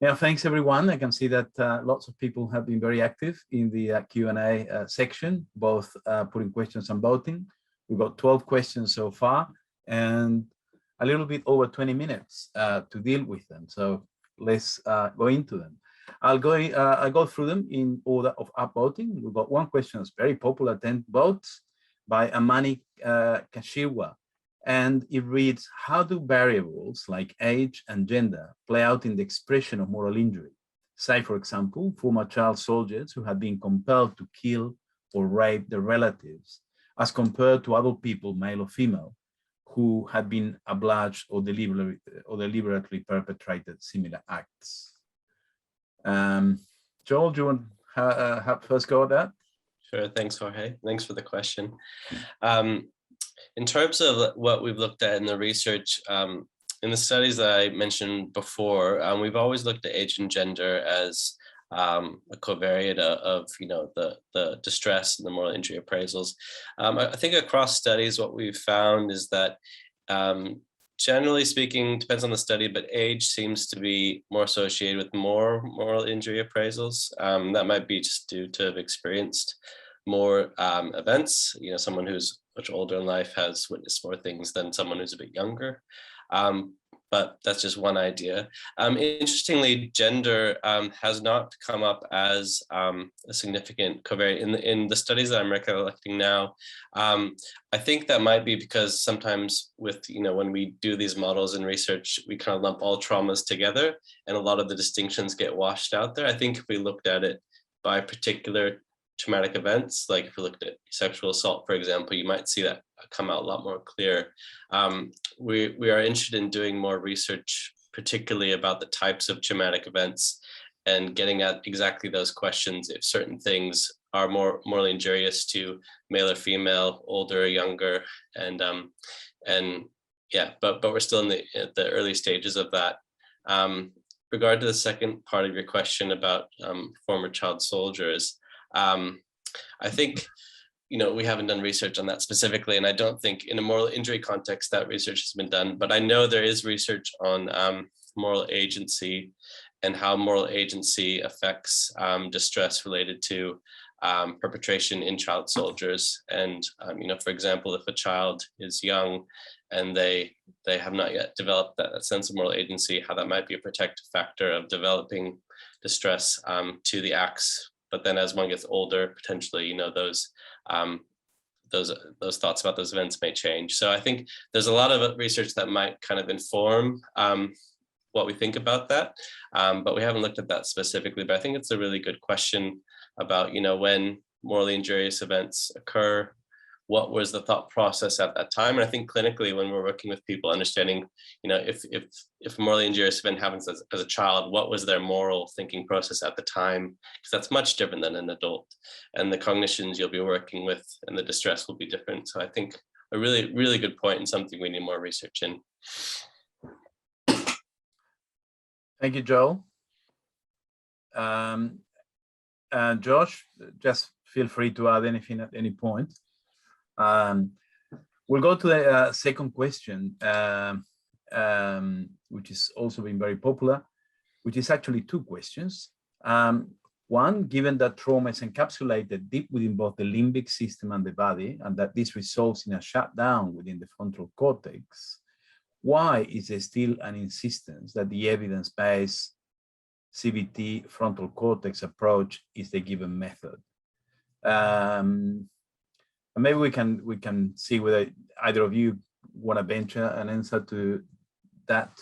Yeah, thanks everyone. I can see that lots of people have been very active in the Q&A section, both putting questions and voting. We've got 12 questions so far and a little bit over 20 minutes to deal with them. So let's go into them. I'll go through them in order of upvoting. We've got one question that's very popular, 10 votes by Amani Kashiwa. And it reads, how do variables like age and gender play out in the expression of moral injury? Say, for example, former child soldiers who had been compelled to kill or rape their relatives, as compared to adult people, male or female, who had been obliged or deliberately perpetrated similar acts. Joel, do you want to have first go at that? Sure, thanks, Jorge. Thanks for the question. In terms of what we've looked at in the research, in the studies that I mentioned before, we've always looked at age and gender as a covariate of, the distress and the moral injury appraisals. I think across studies, what we've found is that generally speaking, depends on the study, but age seems to be more associated with more moral injury appraisals. That might be just due to have experienced more events. Someone who's much older in life has witnessed more things than someone who's a bit younger. But that's just one idea. Interestingly, gender has not come up as a significant covariate in the studies that I'm recollecting now. I think that might be because sometimes with, when we do these models in research, we kind of lump all traumas together and a lot of the distinctions get washed out there. I think if we looked at it by particular traumatic events, like if we looked at sexual assault, for example, you might see that come out a lot more clear. We are interested in doing more research, particularly about the types of traumatic events and getting at exactly those questions. If certain things are more morally injurious to male or female, older or younger, and yeah, but we're still in the early stages of that. Regard to the second part of your question about former child soldiers, I think, we haven't done research on that specifically, and I don't think in a moral injury context that research has been done, but I know there is research on moral agency and how moral agency affects distress related to perpetration in child soldiers. And, for example, if a child is young and they have not yet developed that sense of moral agency, how that might be a protective factor of developing distress to the acts. But then as one gets older, potentially, those thoughts about those events may change. So I think there's a lot of research that might kind of inform what we think about that, but we haven't looked at that specifically. But I think it's a really good question about, when morally injurious events occur, what was the thought process at that time? And I think clinically, when we're working with people, understanding, if a morally injurious event happens as a child, what was their moral thinking process at the time? Because that's much different than an adult. And the cognitions you'll be working with and the distress will be different. So I think a really, really good point and something we need more research in. Thank you, Joel. Josh, just feel free to add anything at any point. We'll go to the second question, which is also been very popular, which is actually two questions. One, given that trauma is encapsulated deep within both the limbic system and the body, and that this results in a shutdown within the frontal cortex, why is there still an insistence that the evidence-based CBT frontal cortex approach is the given method? And maybe we can see whether either of you want to venture an answer to that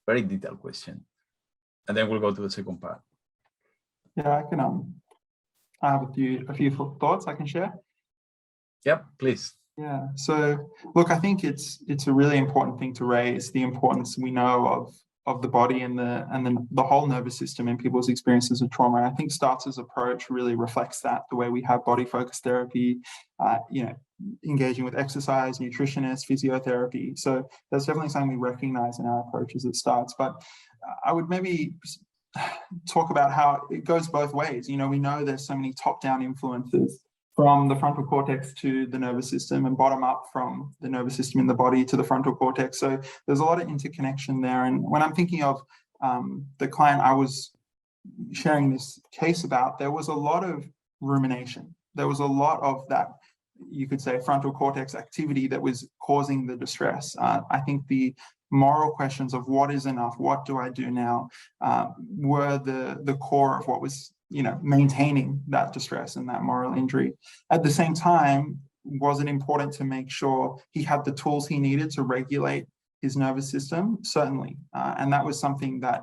very detailed question, and then we'll go to the second part. Yeah, I can. I have a few thoughts I can share. Yep, please. Yeah. So look, I think it's a really important thing to raise the importance we know of the body and the whole nervous system in people's experiences of trauma. And I think Startz's approach really reflects that, the way we have body-focused therapy, engaging with exercise, nutritionists, physiotherapy. So that's definitely something we recognize in our approaches at Startz. But I would maybe talk about how it goes both ways. We know there's so many top-down influences from the frontal cortex to the nervous system, and bottom up from the nervous system in the body to the frontal cortex. So there's a lot of interconnection there. And when I'm thinking of the client I was sharing this case about, there was a lot of rumination. There was a lot of that, you could say, frontal cortex activity that was causing the distress. I think the moral questions of what is enough, what do I do now, were the core of what was, maintaining that distress and that moral injury. At the same time, was it important to make sure he had the tools he needed to regulate his nervous system? Certainly. And that was something that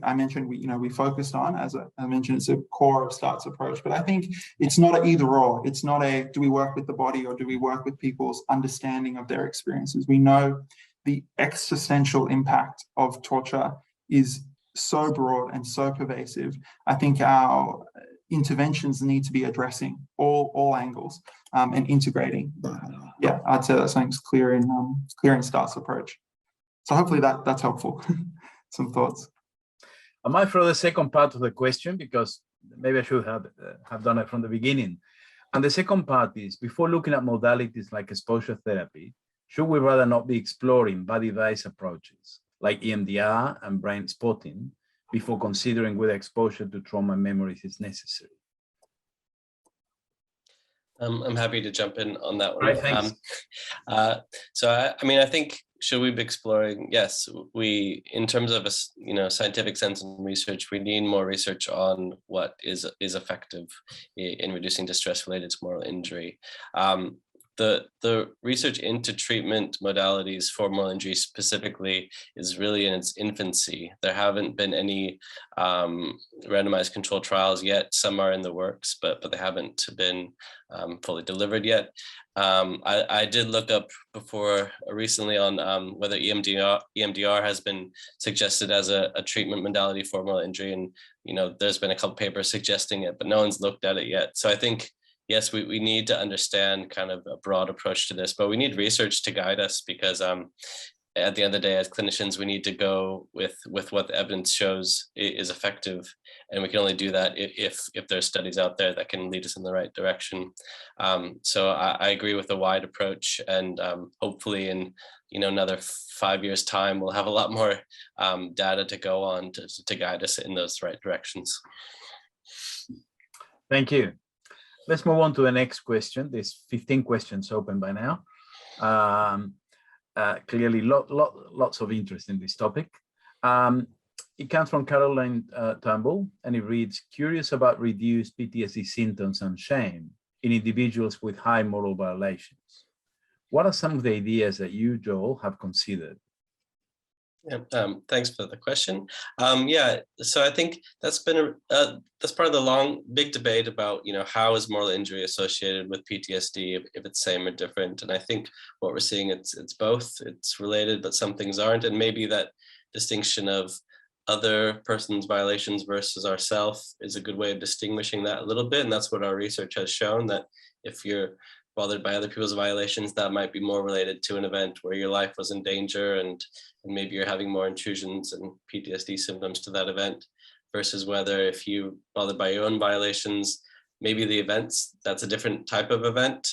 I mentioned we focused on. As I mentioned, it's a core of START's approach. But I think it's not an either or. It's not a, do we work with the body or do we work with people's understanding of their experiences? We know the existential impact of torture is so broad and so pervasive. I think our interventions need to be addressing all angles and integrating. Yeah, I'd say that something's clear in START's approach. So hopefully that's helpful. Some thoughts. I might throw the second part of the question because maybe I should have done it from the beginning. And the second part is, before looking at modalities like exposure therapy, should we rather not be exploring body-based approaches like EMDR and brain spotting before considering whether exposure to trauma memories is necessary? I'm happy to jump in on that one. Right, thanks. I think, should we be exploring? Yes, in terms of scientific sense and research, we need more research on what is effective in reducing distress related to moral injury. The research into treatment modalities for moral injury specifically is really in its infancy. There haven't been any randomized controlled trials yet. Some are in the works, but they haven't been fully delivered yet. I did look up before recently on whether EMDR has been suggested as a treatment modality for moral injury, and there's been a couple papers suggesting it, but no one's looked at it yet. So I think, yes, we need to understand kind of a broad approach to this, but we need research to guide us, because at the end of the day, as clinicians, we need to go with what the evidence shows is effective. And we can only do that if there's studies out there that can lead us in the right direction. So I agree with the wide approach, and hopefully in another 5 years' time, we'll have a lot more data to go on to guide us in those right directions. Thank you. Let's move on to the next question. There's 15 questions open by now. Clearly, lots of interest in this topic. It comes from Caroline Turnbull, and it reads, curious about reduced PTSD symptoms and shame in individuals with high moral violations. What are some of the ideas that you, Joel, have considered? Yeah, thanks for the question. So I think that's been that's part of the big debate about how is moral injury associated with PTSD, if it's same or different. And I think what we're seeing, it's both. It's related, but some things aren't. And maybe that distinction of other person's violations versus ourself is a good way of distinguishing that a little bit. And that's what our research has shown, that if you're bothered by other people's violations, that might be more related to an event where your life was in danger, and maybe you're having more intrusions and PTSD symptoms to that event, versus whether if you bothered by your own violations, maybe the events, that's a different type of event,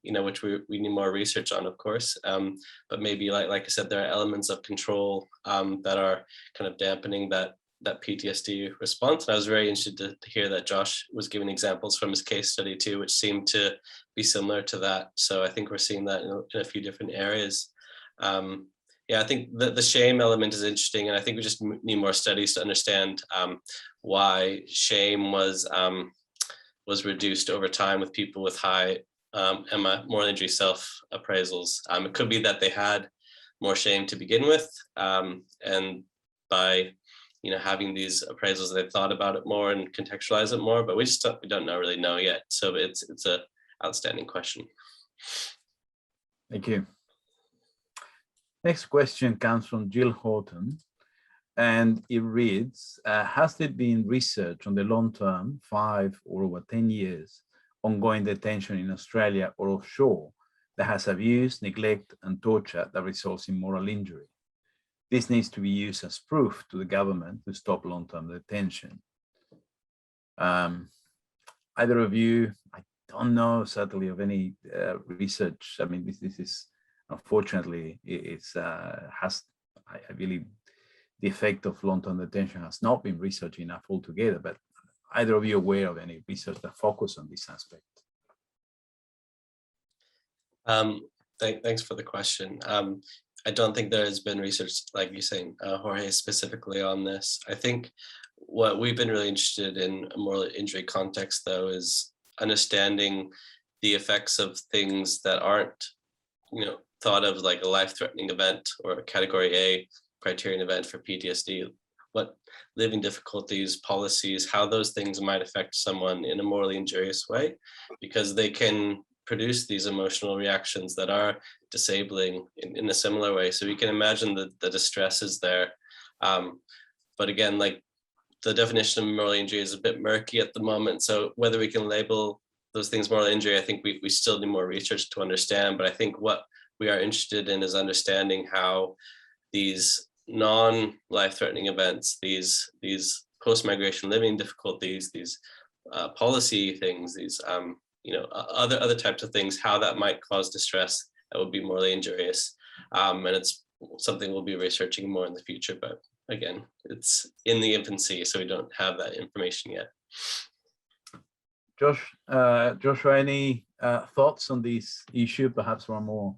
which we need more research on, of course. But maybe like I said, there are elements of control that are kind of dampening that PTSD response. And I was very interested to hear that Josh was giving examples from his case study too, which seemed to be similar to that. So I think we're seeing that in a few different areas. I think the shame element is interesting, and I think we just need more studies to understand why shame was reduced over time with people with high moral injury self-appraisals. It could be that they had more shame to begin with, and by having these appraisals, they've thought about it more and contextualize it more, but we don't really know yet. So it's a outstanding question. Thank you. Next question comes from Jill Horton, and it reads, has there been research on the long-term, 5 or over 10 years, ongoing detention in Australia or offshore that has abuse, neglect, and torture that results in moral injury? This needs to be used as proof to the government to stop long-term detention. Either of you, I don't know certainly of any research. I mean, this is unfortunately, I believe the effect of long-term detention has not been researched enough altogether, but either of you aware of any research that focus on this aspect? Thanks for the question. I don't think there has been research, like you're saying, Jorge, specifically on this. I think what we've been really interested in a moral injury context, though, is understanding the effects of things that aren't, thought of like a life-threatening event or a category A criterion event for PTSD. What living difficulties, policies, how those things might affect someone in a morally injurious way, because they can produce these emotional reactions that are disabling in a similar way. So we can imagine the distress is there. But again, like the definition of moral injury is a bit murky at the moment. So whether we can label those things moral injury, I think we still need more research to understand. But I think what we are interested in is understanding how these non-life-threatening events, these post-migration living difficulties, these policy things, these other types of things, how that might cause distress that would be morally injurious. And it's something we'll be researching more in the future, but again, it's in the infancy, so we don't have that information yet. Joshua, any thoughts on this issue, perhaps one more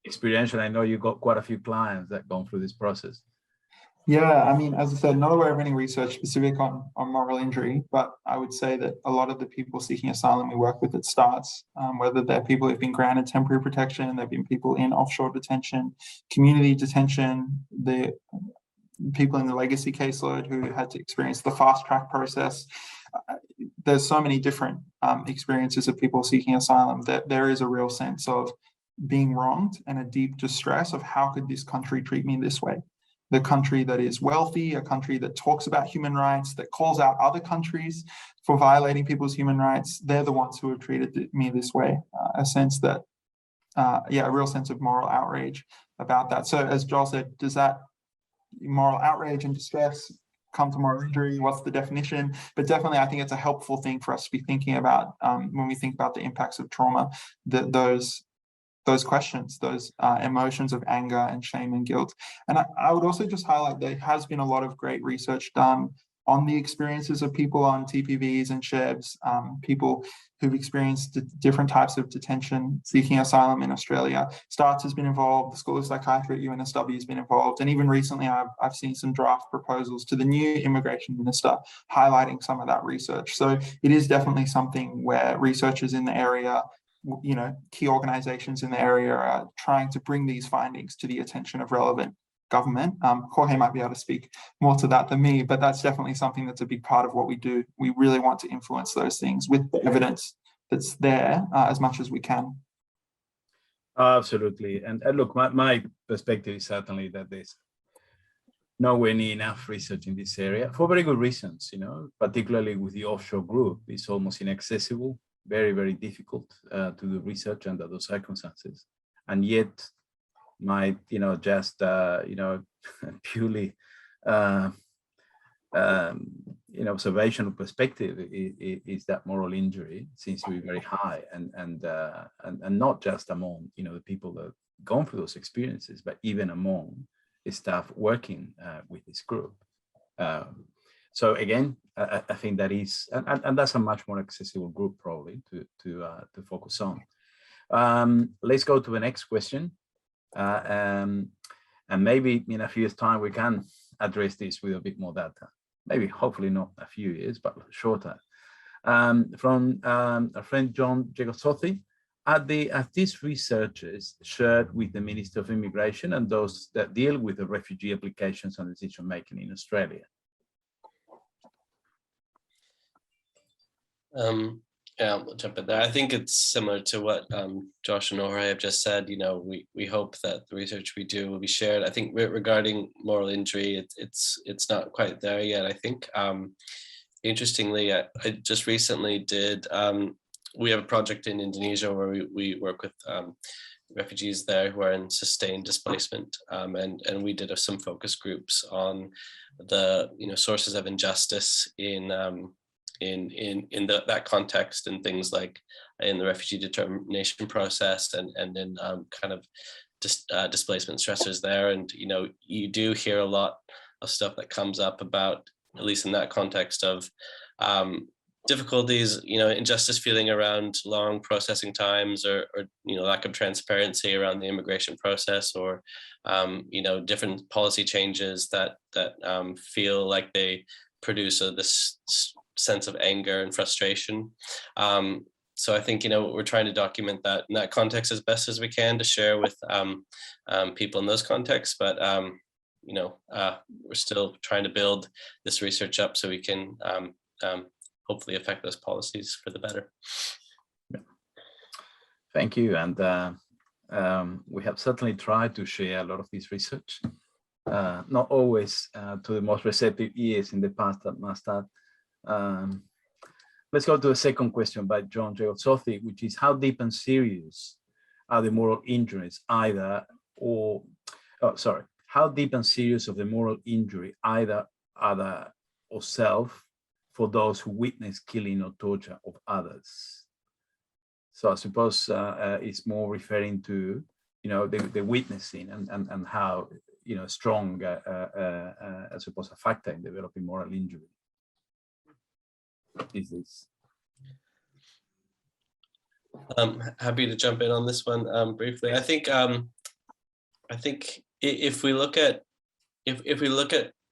experiential? I know you've got quite a few clients that gone through this process. Yeah, I mean, as I said, not aware of any research specific on moral injury, but I would say that a lot of the people seeking asylum we work with, it starts, whether they're people who've been granted temporary protection, they've been people in offshore detention, community detention, the people in the legacy caseload who had to experience the fast track process. There's so many different experiences of people seeking asylum that there is a real sense of being wronged and a deep distress of how could this country treat me this way? The country that is wealthy, a country that talks about human rights, that calls out other countries for violating people's human rights, they're the ones who have treated me this way. A sense that, a real sense of moral outrage about that. So as Joel said, does that moral outrage and distress come to moral injury? What's the definition? But definitely, I think it's a helpful thing for us to be thinking about when we think about the impacts of trauma, those questions, those emotions of anger and shame and guilt. And I would also just highlight there has been a lot of great research done on the experiences of people on TPVs and SHEBs, people who've experienced different types of detention seeking asylum in Australia. STARTS has been involved, the School of Psychiatry at UNSW has been involved, and even recently I've seen some draft proposals to the new immigration minister highlighting some of that research. So it is definitely something where researchers in the area, key organizations in the area are trying to bring these findings to the attention of relevant government. Jorge might be able to speak more to that than me, but that's definitely something that's a big part of what we do. We really want to influence those things with the evidence that's there as much as we can. Absolutely. And look, my perspective is certainly that there's nowhere near enough research in this area for very good reasons, particularly with the offshore group. It's almost inaccessible, very, very difficult to do research under those circumstances. And yet my, purely, observational perspective is that moral injury seems to be very high, and not just among, the people that have gone through those experiences, but even among the staff working with this group. So again, I think that is, and that's a much more accessible group probably to focus on. Let's go to the next question. And maybe in a few years' time, we can address this with a bit more data. Maybe, hopefully not a few years, but shorter. From a friend, John Jegosothi, are these researchers shared with the Minister of Immigration and those that deal with the refugee applications and decision-making in Australia? Yeah, I'll jump in there. I think it's similar to what Josh and Jorge have just said. We hope that the research we do will be shared. I think regarding moral injury, it's not quite there yet. I think interestingly, I just recently did. We have a project in Indonesia where we work with refugees there who are in sustained displacement, and we did some focus groups on the sources of injustice in that context, and things like in the refugee determination process, and in kind of displacement stressors there. And, you do hear a lot of stuff that comes up about, at least in that context, of difficulties, injustice feeling around long processing times, or lack of transparency around the immigration process, or different policy changes that feel like they produce this sense of anger and frustration. So I think, we're trying to document that in that context as best as we can to share with people in those contexts. But, we're still trying to build this research up so we can hopefully affect those policies for the better. Yeah. Thank you. And we have certainly tried to share a lot of this research, not always to the most receptive ears in the past, that must add. Let's go to the second question by John Jagotsothi, which is, how deep and serious are the moral injuries how deep and serious of the moral injury, either other or self, for those who witness killing or torture of others? So I suppose it's more referring to, the witnessing and how, strong, I suppose, a factor in developing moral injury is this. Happy to jump in on this one briefly. I think if we look at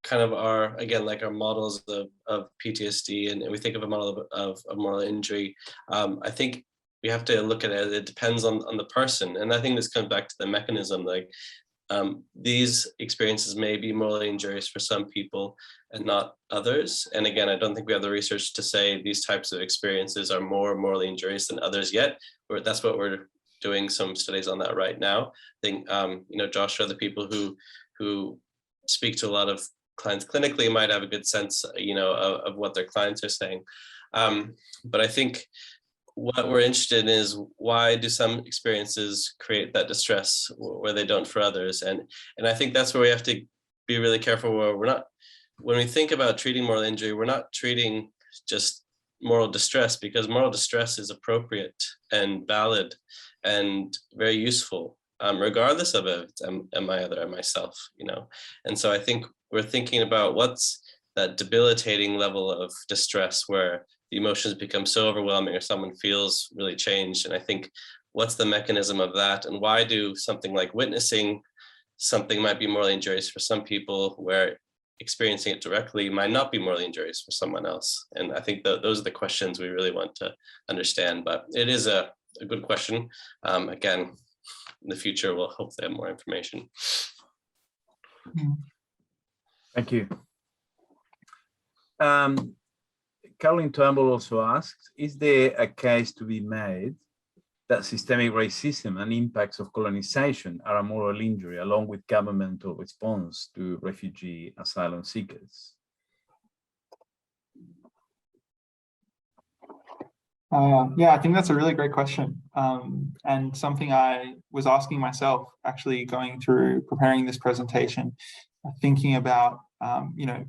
kind of our models of PTSD, and we think of a model of moral injury, I think we have to look at it. It depends on the person, and I think this comes back to the mechanism. Like, these experiences may be morally injurious for some people and not others. And again, I don't think we have the research to say these types of experiences are more morally injurious than others yet. That's what we're doing some studies on that right now. I think, Josh, or the people who speak to a lot of clients clinically might have a good sense, of what their clients are saying. But I think what we're interested in is, why do some experiences create that distress where they don't for others? And I think that's where we have to be really careful, where when we think about treating moral injury, we're not treating just moral distress, because moral distress is appropriate and valid and very useful, regardless of if it's am I other or myself, And so I think we're thinking about what's that debilitating level of distress where the emotions become so overwhelming, or someone feels really changed. And I think, what's the mechanism of that, and why do something like witnessing something might be morally injurious for some people, where experiencing it directly might not be morally injurious for someone else? And I think those are the questions we really want to understand. But it is a good question. Again, in the future, we'll hopefully have more information. Thank you. Caroline Turnbull also asks, is there a case to be made that systemic racism and impacts of colonization are a moral injury, along with governmental response to refugee asylum seekers? Yeah, I think that's a really great question, and something I was asking myself, actually going through preparing this presentation, thinking about,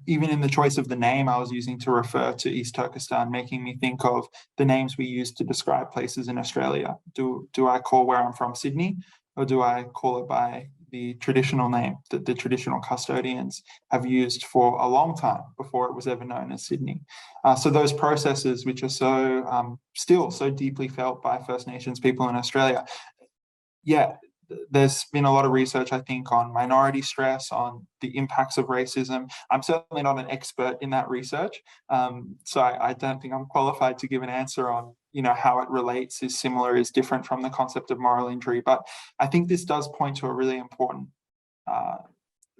even in the choice of the name I was using to refer to East Turkestan, making me think of the names we use to describe places in Australia. Do I call where I'm from Sydney, or do I call it by the traditional name that the traditional custodians have used for a long time before it was ever known as Sydney? So those processes, which are so still so deeply felt by First Nations people in Australia, there's been a lot of research, I think, on minority stress, on the impacts of racism. I'm certainly not an expert in that research, so I don't think I'm qualified to give an answer on, how it relates, is similar, is different from the concept of moral injury. But I think this does point to a really important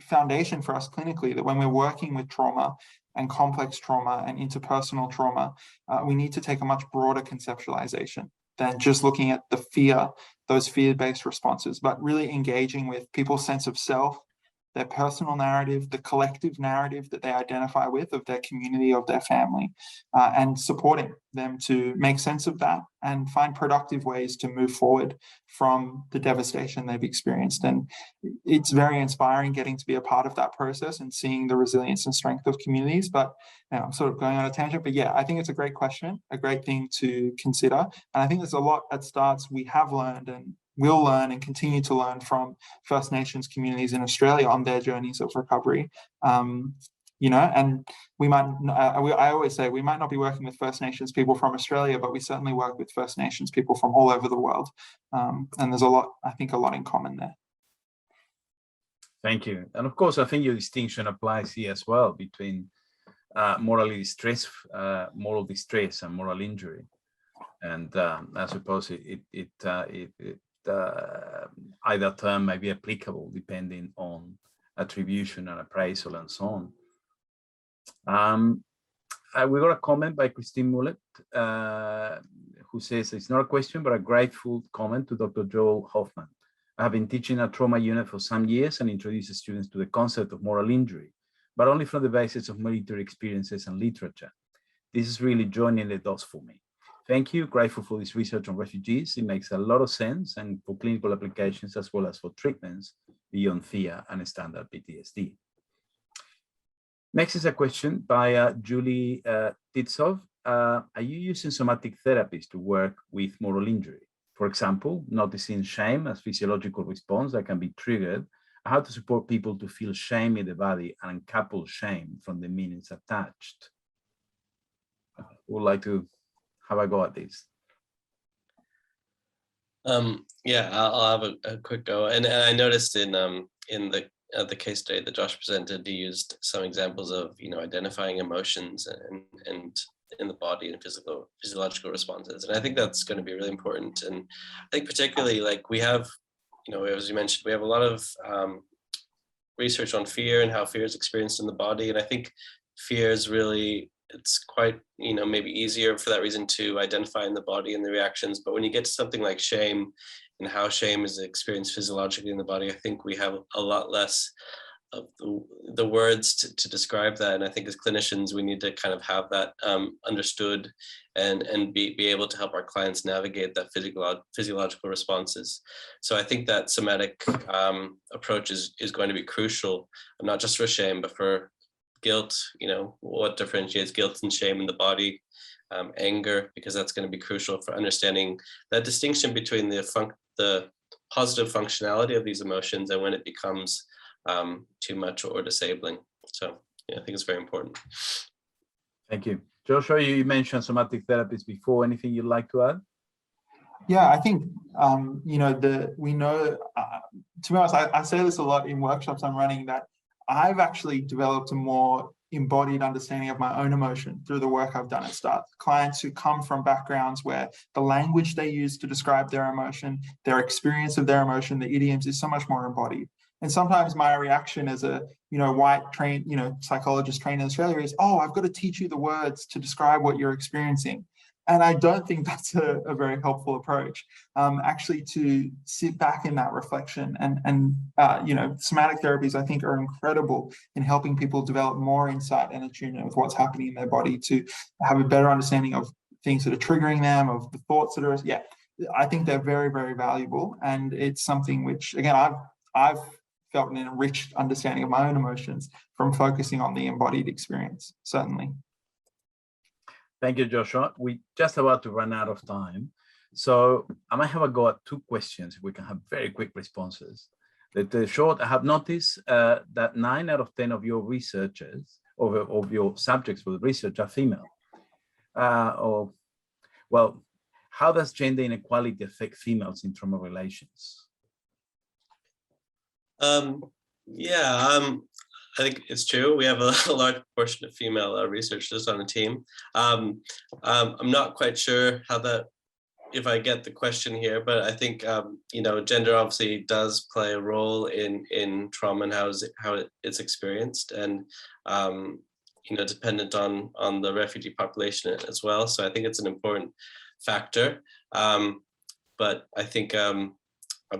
foundation for us clinically, that when we're working with trauma and complex trauma and interpersonal trauma, we need to take a much broader conceptualization than just looking at the fear, those fear-based responses, but really engaging with people's sense of self, their personal narrative, the collective narrative that they identify with, of their community, of their family, and supporting them to make sense of that and find productive ways to move forward from the devastation they've experienced. And it's very inspiring getting to be a part of that process and seeing the resilience and strength of communities. But I'm sort of going on a tangent, but yeah, I think it's a great question, a great thing to consider. And I think there's a lot at starts we have learned, and will learn and continue to learn from First Nations communities in Australia on their journeys of recovery. And we might, I always say, we might not be working with First Nations people from Australia, but we certainly work with First Nations people from all over the world. And there's I think a lot in common there. Thank you. And of course, I think your distinction applies here as well between moral distress and moral injury. And I suppose either term may be applicable depending on attribution and appraisal and so on. We got a comment by Christine Mullet, who says it's not a question, but a grateful comment to Dr. Joel Hoffman. I have been teaching a trauma unit for some years and introduced students to the concept of moral injury, but only from the basis of military experiences and literature. This is really joining the dots for me. Thank you. Grateful for this research on refugees. It makes a lot of sense, and for clinical applications as well as for treatments beyond fear and standard PTSD. Next is a question by Julie Titsov. Are you using somatic therapies to work with moral injury? For example, noticing shame as physiological response that can be triggered, how to support people to feel shame in the body and uncouple shame from the meanings attached. Would like to have a go at this. Yeah, I'll have a quick go. And I noticed in the case study that Josh presented, he used some examples of identifying emotions and in the body and physiological responses, and I think that's going to be really important. And I think particularly, like, we have, as you mentioned, we have a lot of research on fear and how fear is experienced in the body, and I think fear is really, it's quite maybe easier for that reason to identify in the body and the reactions. But when you get to something like shame and how shame is experienced physiologically in the body, I think we have a lot less of the words to describe that. And I think as clinicians, we need to kind of have that understood and be able to help our clients navigate that physiological responses. So I think that somatic approach is going to be crucial, not just for shame, but for guilt, what differentiates guilt and shame in the body, anger, because that's going to be crucial for understanding that distinction between the positive functionality of these emotions and when it becomes too much or disabling. So yeah, I think it's very important. Thank you. Joshua, you mentioned somatic therapies before. Anything you'd like to add? Yeah, I think, we know, to be honest, I say this a lot in workshops I'm running, that I've actually developed a more embodied understanding of my own emotion through the work I've done at START. Clients who come from backgrounds where the language they use to describe their emotion, their experience of their emotion, the idioms is so much more embodied. And sometimes my reaction as a white psychologist trained in Australia is, oh, I've got to teach you the words to describe what you're experiencing. And I don't think that's a very helpful approach. Actually, to sit back in that reflection and somatic therapies, I think, are incredible in helping people develop more insight and attunement with what's happening in their body, to have a better understanding of things that are triggering them, of the thoughts that are. Yeah, I think they're very, very valuable, and it's something which, again, I've felt an enriched understanding of my own emotions from focusing on the embodied experience, certainly. Thank you, Joshua. We're just about to run out of time. So I might have a go at two questions if we can have very quick responses. The short, I have noticed that 9 out of 10 of your researchers, of your subjects for the research, are female. How does gender inequality affect females in trauma relations? I think it's true. We have a large proportion of female researchers on the team. I'm not quite sure if I get the question here, but I think, gender obviously does play a role in trauma and how it's experienced, and, dependent on the refugee population as well. So I think it's an important factor. But I think I'm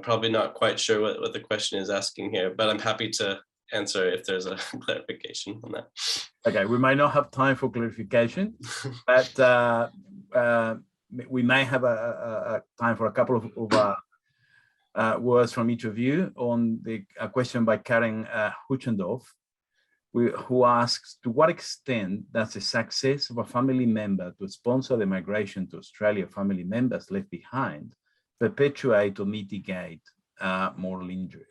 probably not quite sure what the question is asking here, but I'm happy to answer if there's a clarification on that. Okay, we might not have time for clarification, but we may have a time for a couple of words from each of you on a question by Karen Huchendorf, who asks, to what extent does the success of a family member to sponsor the migration to Australia family members left behind perpetuate or mitigate moral injury?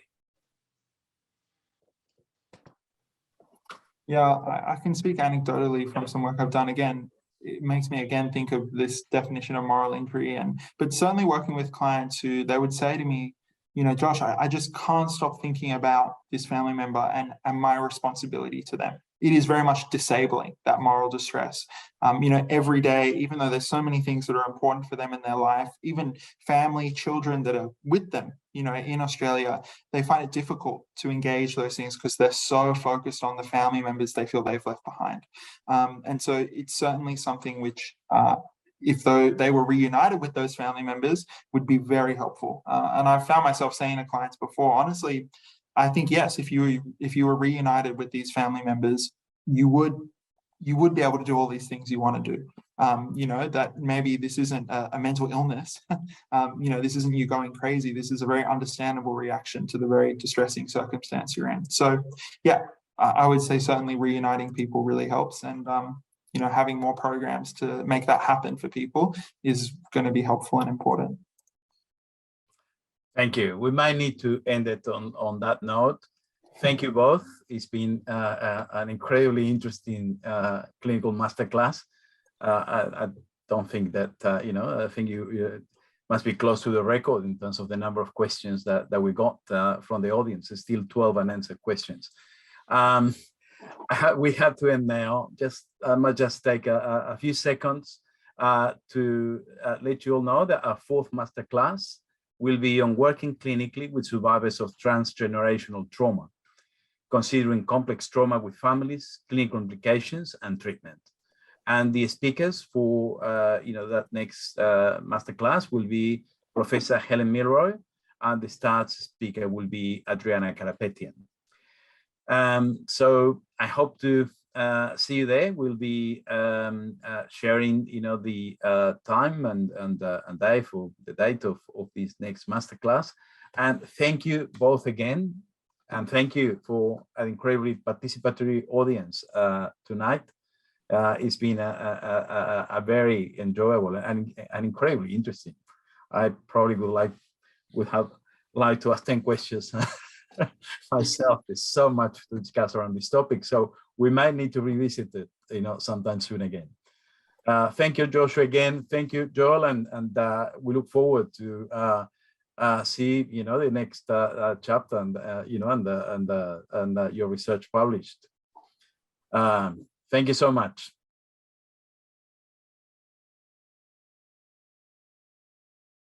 Yeah, I can speak anecdotally from some work I've done. Again, it makes me again think of this definition of moral injury, but certainly working with clients who they would say to me, Josh, I just can't stop thinking about this family member and my responsibility to them. It is very much disabling, that moral distress. Every day, even though there's so many things that are important for them in their life, even family, children that are with them, in Australia, they find it difficult to engage those things because they're so focused on the family members they feel they've left behind. And so it's certainly something which, if they were reunited with those family members, would be very helpful. And I've found myself saying to clients before, honestly, I think, yes, if you were reunited with these family members, you would be able to do all these things you want to do. That maybe this isn't a mental illness. This isn't you going crazy. This is a very understandable reaction to the very distressing circumstance you're in. So, yeah, I would say certainly reuniting people really helps. And, having more programs to make that happen for people is going to be helpful and important. Thank you. We might need to end it on that note. Thank you both. It's been an incredibly interesting clinical masterclass. I don't think that, I think you must be close to the record in terms of the number of questions that we got from the audience. It's still 12 unanswered questions. We have to end now. I might just take a few seconds to let you all know that our fourth masterclass will be on working clinically with survivors of transgenerational trauma, considering complex trauma with families, clinical implications, and treatment. And the speakers for that next masterclass will be Professor Helen Milroy, and the start speaker will be Adriana Karapetian. So I hope to see you there. We'll be sharing, the time and day for the date of this next masterclass. And thank you both again, and thank you for an incredibly participatory audience tonight. It's been a very enjoyable and incredibly interesting. I probably would have liked to ask 10 questions myself. There's so much to discuss around this topic, so we might need to revisit it, sometime soon again. Thank you, Joshua, again. Thank you, Joel, and we look forward to see the next chapter and your research published. Thank you so much.